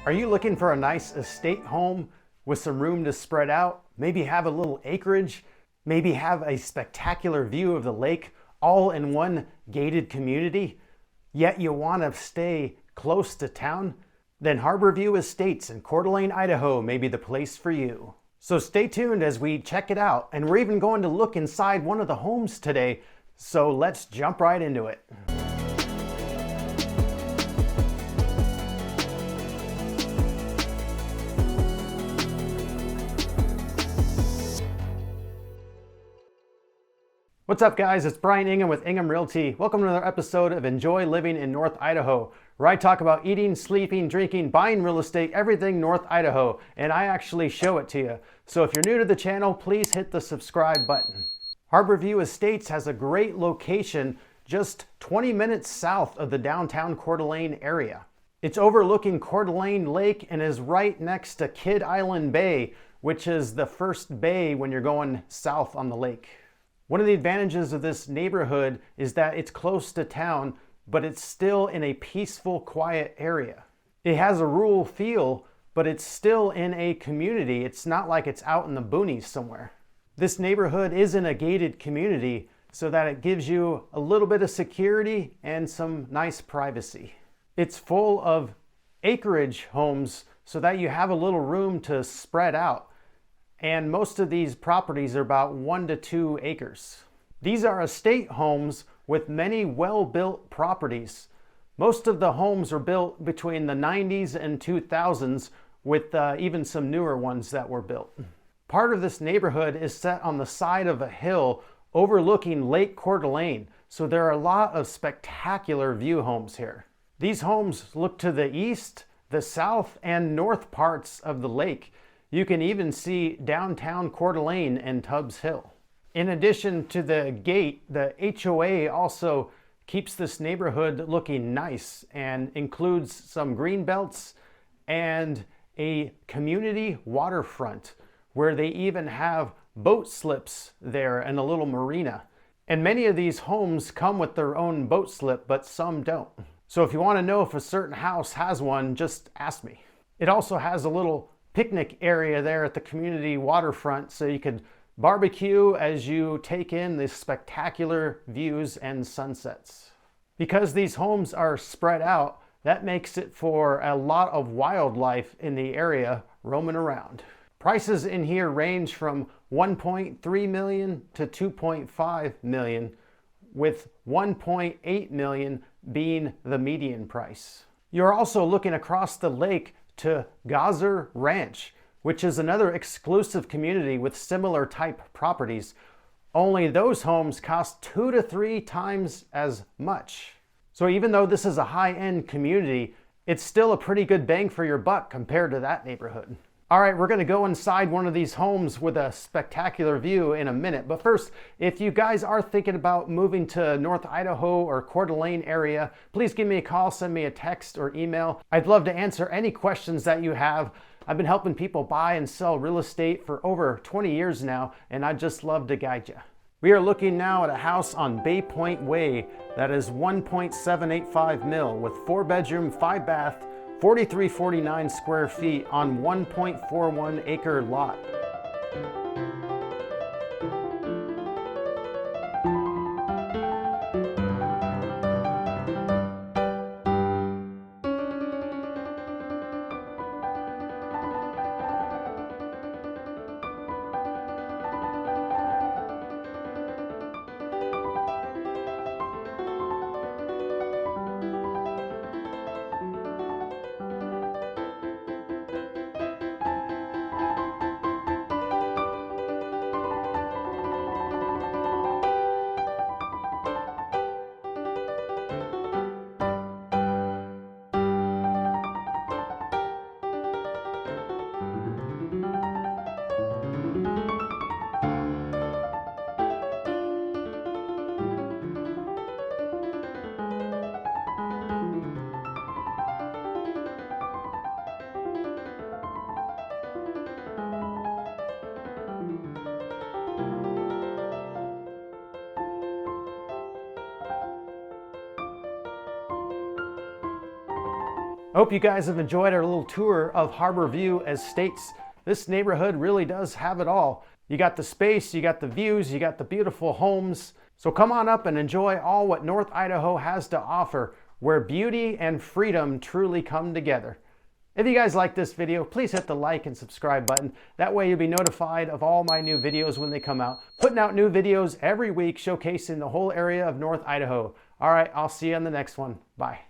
Are you looking for a nice estate home with some room to spread out? Maybe have a little acreage? Maybe have a spectacular view of the lake all in one gated community? Yet you want to stay close to town? Then Harborview Estates in Coeur d'Alene, Idaho may be the place for you. So stay tuned as we check it out, and we're even going to look inside one of the homes today. So let's jump right into it. What's up guys, it's Bryan Ingham with Ingham Realty. Welcome to another episode of Enjoy Living in North Idaho, where I talk about eating, sleeping, drinking, buying real estate, everything North Idaho, and I actually show it to you. So if you're new to the channel, please hit the subscribe button. Harborview Estates has a great location just 20 minutes south of the downtown Coeur d'Alene area. It's overlooking Coeur d'Alene Lake and is right next to Kidd Island Bay, which is the first bay when you're going south on the lake. One of the advantages of this neighborhood is that it's close to town, but it's still in a peaceful, quiet area. It has a rural feel, but it's still in a community. It's not like it's out in the boonies somewhere. This neighborhood is in a gated community so that it gives you a little bit of security and some nice privacy. It's full of acreage homes so that you have a little room to spread out. And most of these properties are about 1 to 2 acres. These are estate homes with many well-built properties. Most of the homes are built between the 90s and 2000s, with even some newer ones that were built. Part of this neighborhood is set on the side of a hill overlooking Lake Coeur d'Alene, so there are a lot of spectacular view homes here. These homes look to the east, the south, and north parts of the lake. You can even see downtown Coeur d'Alene and Tubbs Hill. In addition to the gate, the HOA also keeps this neighborhood looking nice and includes some green belts and a community waterfront where they even have boat slips there and a little marina. And many of these homes come with their own boat slip, but some don't. So if you want to know if a certain house has one, just ask me. It also has a little picnic area there at the community waterfront, so you could barbecue as you take in the spectacular views and sunsets. Because these homes are spread out, that makes it for a lot of wildlife in the area roaming around. Prices in here range from 1.3 million to 2.5 million, with 1.8 million being the median price. You're also looking across the lake to Gazer Ranch, which is another exclusive community with similar type properties. Only those homes cost 2 to 3 times as much. So even though this is a high-end community, it's still a pretty good bang for your buck compared to that neighborhood. All right, we're gonna go inside one of these homes with a spectacular view in a minute. But first, if you guys are thinking about moving to North Idaho or Coeur d'Alene area, please give me a call, send me a text or email. I'd love to answer any questions that you have. I've been helping people buy and sell real estate for over 20 years now, and I'd just love to guide you. We are looking now at a house on Bay Point Way that is 1.785 mil with 4-bedroom, 5-bath, 4349 square feet on 1.41 acre lot. I hope you guys have enjoyed our little tour of Harbor View Estates. This neighborhood really does have it all. You got the space, you got the views, you got the beautiful homes. So come on up and enjoy all what North Idaho has to offer, where beauty and freedom truly come together. If you guys like this video, please hit the like and subscribe button. That way you'll be notified of all my new videos when they come out. Putting out new videos every week showcasing the whole area of North Idaho. All right, I'll see you on the next one. Bye.